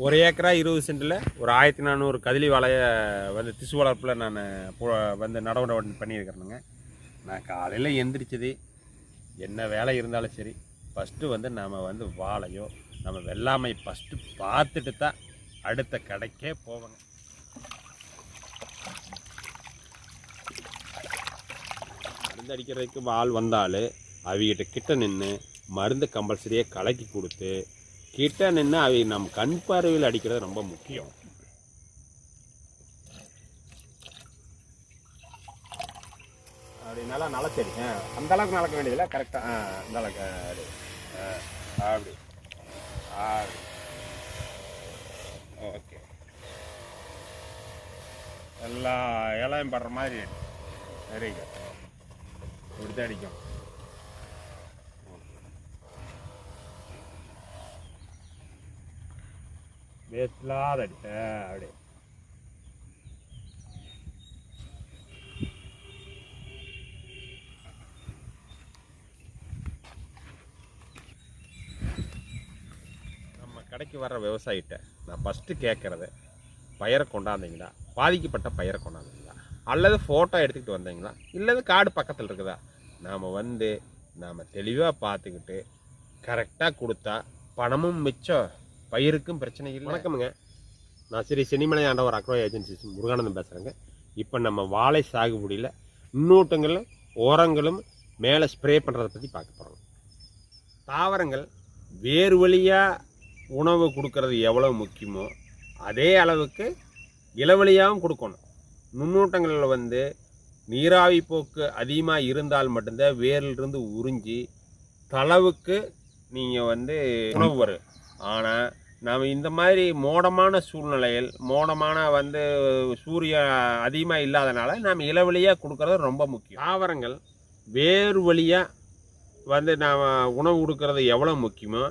1 ஏக்கரா 20 சென்டில் ஒரு 1400 கதிலி வாழையை வந்து திசு வளர்ப்பில் நான் வந்து நடவு பண்ணியிருக்கிறேனுங்க. நான் காலையில் எந்திரிச்சது என்ன வேலை இருந்தாலும் சரி, ஃபஸ்ட்டு வந்து நாம் வந்து வாழையோ நம்ம வெள்ளாமை ஃபஸ்ட்டு பார்த்துட்டு தான் அடுத்த கடைக்கே போவோங்க. மருந்து அடிக்கிறதுக்கு ஆள் வந்தாலும் அவங்ககிட்ட கிட்ட நின்று மருந்து கம்பல்சரியாக கலக்கி கொடுத்து கிட்ட நின்று அவங்க நம்ம கண் பார்வையில் அடிக்கிறது ரொம்ப முக்கியம். அப்படி நல்லா நலச்சரி அந்த அளவுக்கு நடக்க வேண்டியதில்லை, கரெக்டாக அந்த அளவுக்கு அப்படி ஓகே. எல்லா இலையும் படுற மாதிரி வெரி குட். இப்படி தான் அடிக்கும். வேஸ்ட்லாத அடி அப்படி நம்ம கடைக்கு வர்ற விவசாயிகிட்ட நான் ஃபஸ்ட்டு கேட்குறது, பயிரை கொண்டாந்தீங்களா, பாதிக்கப்பட்ட பயிரை கொண்டாந்தீங்களா, அல்லது ஃபோட்டோ எடுத்துக்கிட்டு வந்தீங்களா, இல்லது காடு பக்கத்தில் இருக்குதா, நாம் தெளிவாக பார்த்துக்கிட்டு கரெக்டாக கொடுத்தா பணமும் மிச்சம், பயிருக்கும் பிரச்சனை இல்லை. வணக்கமுங்க, நான் ஸ்ரீ சென்னிமலை ஆண்டவர் அக்ரோ ஏஜென்சிஸ் முருகானந்தம் பேசுகிறேங்க. இப்போ நம்ம வாழை சாகுபடியில் நுண்ணூட்டங்களும் உரங்களும் மேலே ஸ்ப்ரே பண்ணுறதை பற்றி பார்க்க போகிறோம். தாவரங்கள் வேறு வழியாக உணவு கொடுக்கறது எவ்வளோ முக்கியமோ அதே அளவுக்கு இளவழியாகவும் கொடுக்கணும். நுண்ணூட்டங்களில் வந்து நீராவி போக்கு அதிகமாக இருந்தால் மட்டும்தான் வேரிலிருந்து உறிஞ்சி தளவுக்கு நீங்கள் வந்து உணவு வரும். ஆனால் நாம் இந்த மாதிரி மோடமான சூழ்நிலையில் வந்து சூரிய அதிகமாக இல்லாதனால நாம் இளவழியாக கொடுக்கறது ரொம்ப முக்கியம். தாவரங்கள் வேறு வழியாக வந்து நாம் உணவு கொடுக்கறது எவ்வளோ முக்கியமோ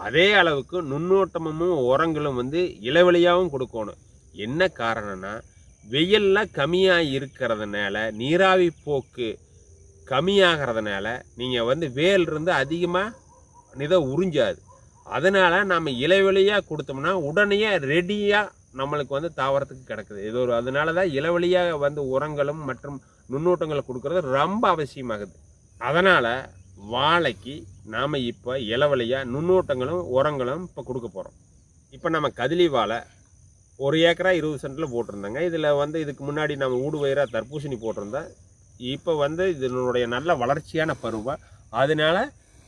அதே அளவுக்கு நுண்ணோட்டமும் உரங்களும் வந்து இளவழியாகவும் கொடுக்கணும். என்ன காரணம்னா, வெயில்லாம் கம்மியாக இருக்கிறதுனால நீராவி போக்கு கம்மியாகிறதுனால நீங்கள் வந்து வேலிருந்து அதிகமாக உறிஞ்சாது. அதனால் நம்ம இளவெளியாக கொடுத்தோம்னா உடனே ரெடியாக நம்மளுக்கு வந்து தாவரத்துக்கு கிடக்குது. இது ஒரு அதனால தான் இளவெளியாக வந்து உரங்களும் மற்றும் நுண்ணூட்டங்களை கொடுக்கறது ரொம்ப அவசியமாகுது. அதனால் வாழைக்கு நாம் இப்போ இளவெளியாக நுண்ணூட்டங்களும் உரங்களும் இப்போ கொடுக்க போகிறோம். இப்போ நம்ம கதிலி வாழை 1 ஏக்கரா 20 சென்டில் போட்டிருந்தேங்க. இதில் வந்து இதுக்கு முன்னாடி நம்ம ஊடு பயிராக தர்பூசணி போட்டிருந்தேன். இப்போ வந்து இதனுடைய நல்ல வளர்ச்சியான பருவம், அதனால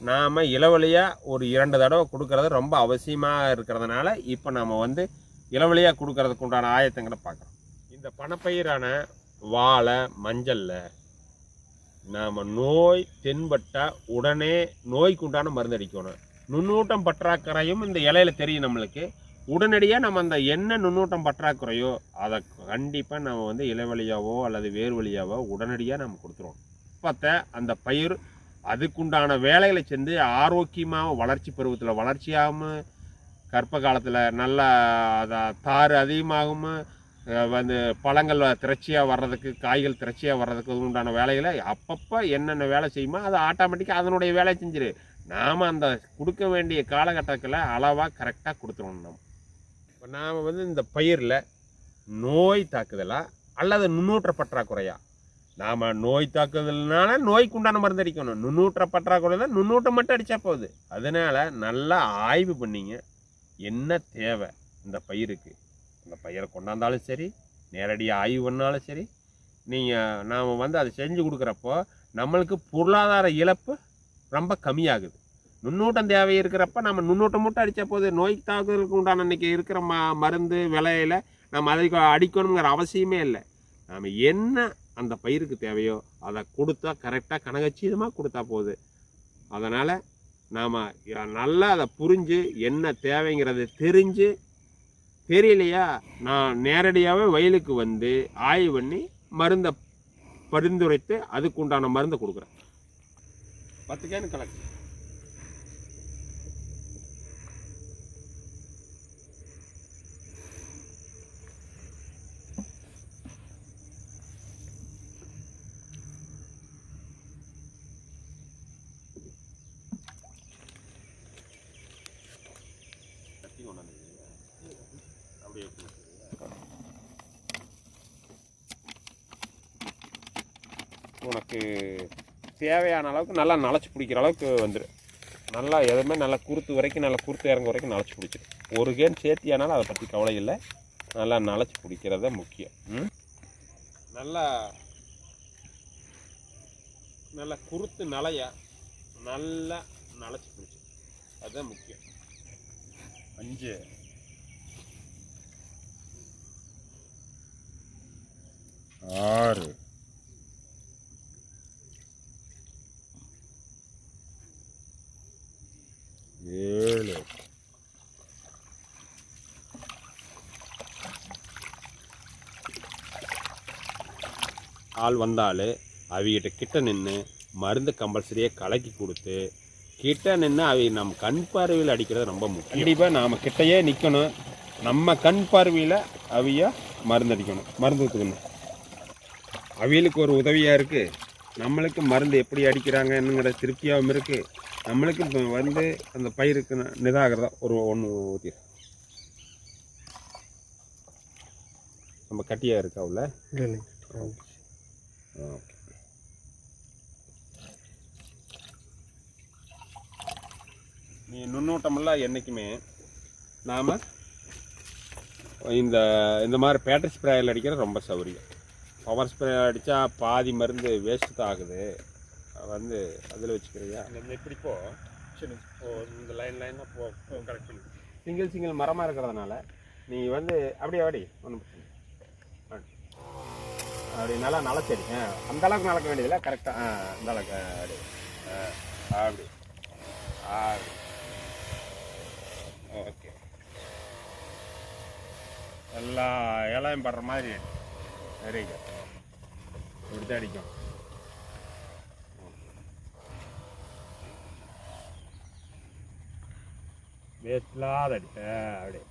நாம் இளவழியாக ஒரு 2 தடவை கொடுக்கறது ரொம்ப அவசியமாக இருக்கிறதுனால இப்போ நாம் வந்து இளவழியாக கொடுக்கறதுக்கு உண்டான ஆயத்தங்களை பார்க்குறோம். இந்த பணப்பயிரான வாழை மஞ்சளில் நாம் நோய் தென்பட்டால் உடனே நோய்க்கு உண்டான மருந்து அடிக்கணும். நுண்ணூட்டம் பற்றாக்குறையும் இந்த இலையில தெரியும் நம்மளுக்கு. உடனடியாக நம்ம அந்த என்ன நுண்ணூட்டம் பற்றாக்குறையோ அதை கண்டிப்பாக நம்ம வந்து இளவழியாவோ அல்லது வேறு வழியாவோ உடனடியாக நம்ம கொடுத்துருவோம். அப்போ அந்த பயிர் அதுக்குண்டான வேலைகளை செஞ்சு ஆரோக்கியமாக வளர்ச்சி பருவத்தில் வளர்ச்சியாகவும் கர்ப்ப காலத்தில் நல்லா தாறு அதிகமாகவும் வந்து பழங்கள் திரட்சியாக வர்றதுக்கு, காய்கள் திரட்சியாக வர்றதுக்கு உண்டான வேலைகளை அப்பப்போ என்னென்ன வேலை செய்யுமோ அதை ஆட்டோமேட்டிக்காக அதனுடைய வேலையை செஞ்சிரு. நாம் அந்த கொடுக்க வேண்டிய காலகட்டத்தில் அளவாக கரெக்டாக கொடுத்துருவோம். நம்ம இப்போ நாம் வந்து இந்த பயிரில் நோய் தாக்குதலா அல்லது நுண்ணூற்ற பற்றாக்குறையா, நாம் நோய் தாக்குதல்னால நோய்க்கு உண்டான மருந்து அடிக்கணும். நுண்ணூற்ற பற்றாக்குறை தான் நுண்ணூட்டம் மட்டும் அடித்தா போகுது. அதனால் நல்லா ஆய்வு பண்ணிங்க என்ன தேவை இந்த பயிருக்கு. அந்த பயிரை கொண்டாந்தாலும் சரி, நேரடியாக ஆய்வு பண்ணாலும் சரி, நாம் வந்து அதை செஞ்சு கொடுக்குறப்போ நம்மளுக்கு பொருளாதார இழப்பு ரொம்ப கம்மியாகுது. நுண்ணூட்டம் தேவை இருக்கிறப்ப நம்ம நுண்ணூட்டம் மட்டும் அடித்தா போது நோய் தாக்குதலுக்கு உண்டான இன்றைக்கி இருக்கிற மருந்து விலையில் நம்ம அதை அடிக்கணுங்கிற அவசியமே இல்லை. நாம் என்ன அந்த பயிருக்கு தேவையோ அதை கொடுத்தா கரெக்டாக கனகச்சிதமாக கொடுத்தா போகுது. அதனால் நாம் நல்லா அதை புரிஞ்சு என்ன தேவைங்கிறத தெரிஞ்சு, தெரியலையா நான் நேரடியாகவே வயலுக்கு வந்து ஆய்வு பண்ணி மருந்தை பரிந்துரைத்து அதுக்கு உண்டான மருந்தை கொடுக்குறேன். 10 கேனு கலக்கு. உனக்கு தேவையான அளவுக்கு நல்லா நனைச்சி பிடிக்கிற அளவுக்கு வந்துடும். நல்லா எதுவுமே நல்லா குறுத்து வரைக்கும், நல்லா குறுத்து இறங்க வரைக்கும் நனைச்சி பிடிச்சிடும். ஒரு கேன் சேர்த்தியானாலும் அதை பற்றி கவலை இல்லை. நல்லா நனைச்சி பிடிக்கிறத முக்கியம். நல்லா நல்லா குறுத்து நலையா நல்லா நனைச்சி பிடிச்சி, அதுதான் முக்கியம். 5 6 7 ஆள் வந்தாலே அவகிட்ட கிட்ட நின்று மருந்து கம்பல்சரியாக கலக்கி கொடுத்து கிட்ட நின்று அவை நம்ம கண் பார்வையில் அடிக்கிறது ரொம்ப முக்கியம். கண்டிப்பாக நாம் கிட்டையே நிற்கணும். நம்ம கண் பார்வையில் அவைய மருந்து அடிக்கணும், மருந்து ஊற்றுக்கணும். அவியலுக்கு ஒரு உதவியாக இருக்குது, நம்மளுக்கு மருந்து எப்படி அடிக்கிறாங்கன்னுங்கிற திருப்தியாகவும் இருக்குது. நம்மளுக்கு இப்போ வந்து அந்த பயிருக்கு நிதாகிறதா ஒரு ஒன்று ஊற்றி நம்ம கட்டியாக இருக்கா உள்ள. ஓகே, நீ நுண்ணூட்டமெல்லாம் என்றைக்குமே நாம் இந்த மாதிரி பேட்டரி ஸ்ப்ரேயில் அடிக்கிறது ரொம்ப சௌரியம். பவர் ஸ்ப்ரே அடித்தா பாதி மருந்து வேஸ்ட்டு தான் ஆகுது. வந்து அதில் வச்சுக்கிறியா எப்படிப்போ சரி. இந்த லைனாக கரெக்ட் பண்ணி சிங்கிள் மரமாக இருக்கிறதுனால நீ வந்து அப்படியே வாடி ஒன்றும் பிரச்சனை. அப்படி நல்லா நலச்சேரி அந்த அளவுக்கு நடக்க வேண்டியதில்லை, கரெக்டாக அந்த அளவுக்கு அப்படி அப்படி அப்படி. ஓகே, எல்லா இலையும் படுற மாதிரி வெரி குட். இப்படி தான் அடிக்கும். வேஸ்ட்லாத அடி அப்படி.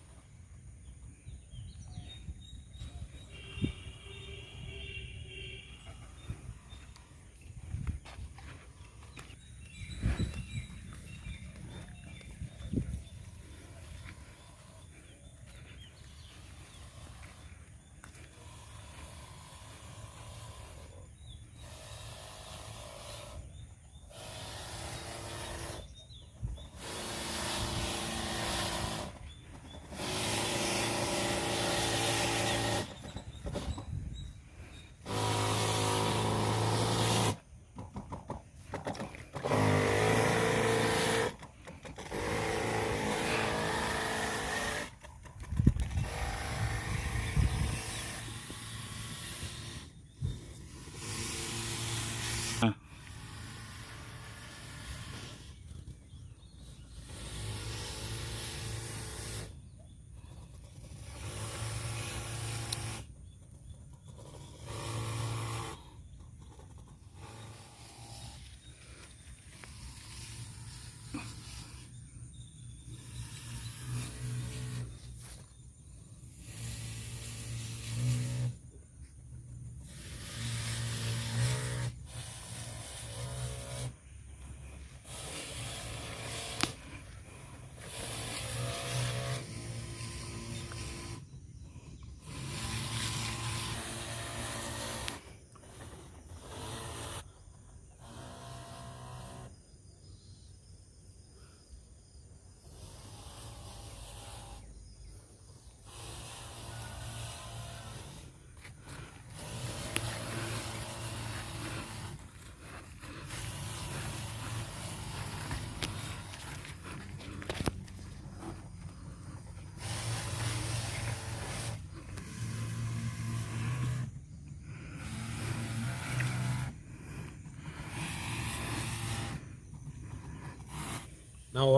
நான்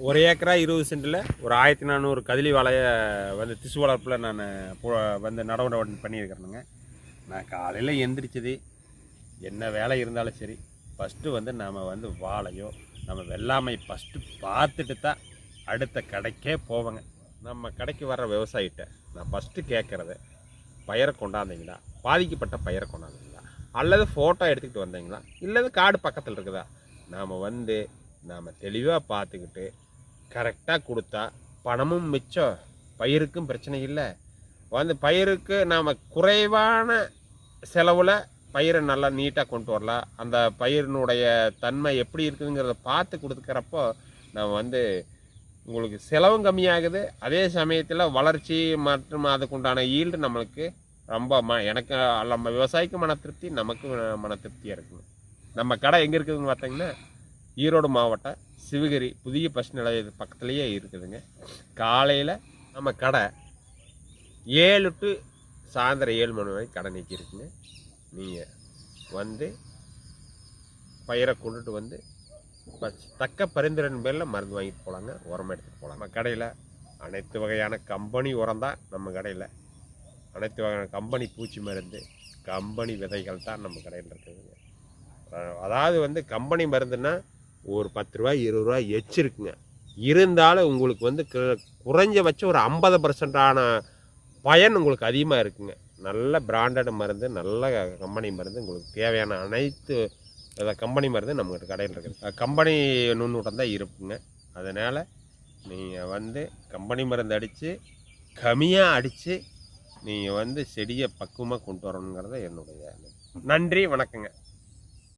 ஒரு ஏக்கரா 20 சென்டில் ஒரு 1400 கதிலி வாழையை வந்து திசு வளர்ப்பில் நான் வந்து நடவடிக்கை பண்ணியிருக்கிறேனுங்க. நான் காலையில் எந்திரிச்சது என்ன வேலை இருந்தாலும் சரி, ஃபஸ்ட்டு வந்து நாம் வந்து வாழையோ நம்ம வெள்ளாமை ஃபஸ்ட்டு பார்த்துட்டு தான் அடுத்த கடைக்கே போவேங்க. நம்ம கடைக்கு வர்ற விவசாயிகிட்ட நான் ஃபஸ்ட்டு கேட்குறது, பயிரை கொண்டாந்தீங்களா, பாதிக்கப்பட்ட பயிரை கொண்டாந்தீங்களா, அல்லது ஃபோட்டோ எடுத்துக்கிட்டு வந்தீங்களா, இல்லது காடு பக்கத்தில் இருக்குதா, நாம் தெளிவாக பார்த்துக்கிட்டு கரெக்டாக கொடுத்தா பணமும் மிச்சம், பயிருக்கும் பிரச்சனை இல்லை. வந்து பயிருக்கு நாம் குறைவான செலவில் பயிரை நல்லா நீட்டாக கொண்டு வரலாம். அந்த பயிரினுடைய தன்மை எப்படி இருக்குதுங்கிறத பார்த்து கொடுக்குறப்போ நம்ம வந்து உங்களுக்கு செலவும் கம்மியாகுது, அதே சமயத்தில் வளர்ச்சி மற்றும் அதுக்குண்டான ஈல்டு நம்மளுக்கு ரொம்ப எனக்கு நம்ம விவசாயிக்கு மன திருப்தி, நமக்கு மன திருப்தியாக இருக்குங்க. நம்ம கடை எங்கே இருக்குதுன்னு பார்த்தீங்கன்னா ஈரோடு மாவட்டம் சிவகிரி புதிய பஸ் நிலைய பக்கத்துலேயே இருக்குதுங்க. காலையில் நம்ம கடை 7 to சாயந்தரம் 7 மணி வரைக்கும் கடை நீக்கி இருக்குங்க. நீங்கள் வந்து பயிரை கொண்டுட்டு வந்து தக்க பரிந்துரையின் பேரில் மருந்து வாங்கிட்டு போகலாங்க, உரம் எடுத்துகிட்டு போகலாம். நம்ம கடையில் அனைத்து வகையான கம்பெனி உரம் தான். நம்ம கடையில் அனைத்து வகையான கம்பெனி பூச்சி மருந்து, கம்பெனி விதைகள் தான் நம்ம கடையில் இருக்குதுங்க. அதாவது வந்து கம்பெனி மருந்துன்னா ஒரு 10 ரூபா 20 ரூபா எச்சிருக்குங்க. இருந்தாலும் உங்களுக்கு வந்து குறைஞ்சபட்சம் ஒரு 50% பயன் உங்களுக்கு அதிகமாக இருக்குங்க. நல்ல பிராண்டட் மருந்து, நல்ல கம்பெனி மருந்து, உங்களுக்கு தேவையான அனைத்து கம்பெனி மருந்து நம்மகிட்ட கடையில் இருக்குது. கம்பெனி நுண்ணூட்டம் தான் இருக்குங்க. அதனால் நீங்கள் வந்து கம்பெனி மருந்து அடித்து கம்மியாக அடித்து நீங்கள் வந்து செடியை பக்குவமாக கொண்டு வரணுங்கிறத என்னுடைய நன்றி, வணக்கங்க.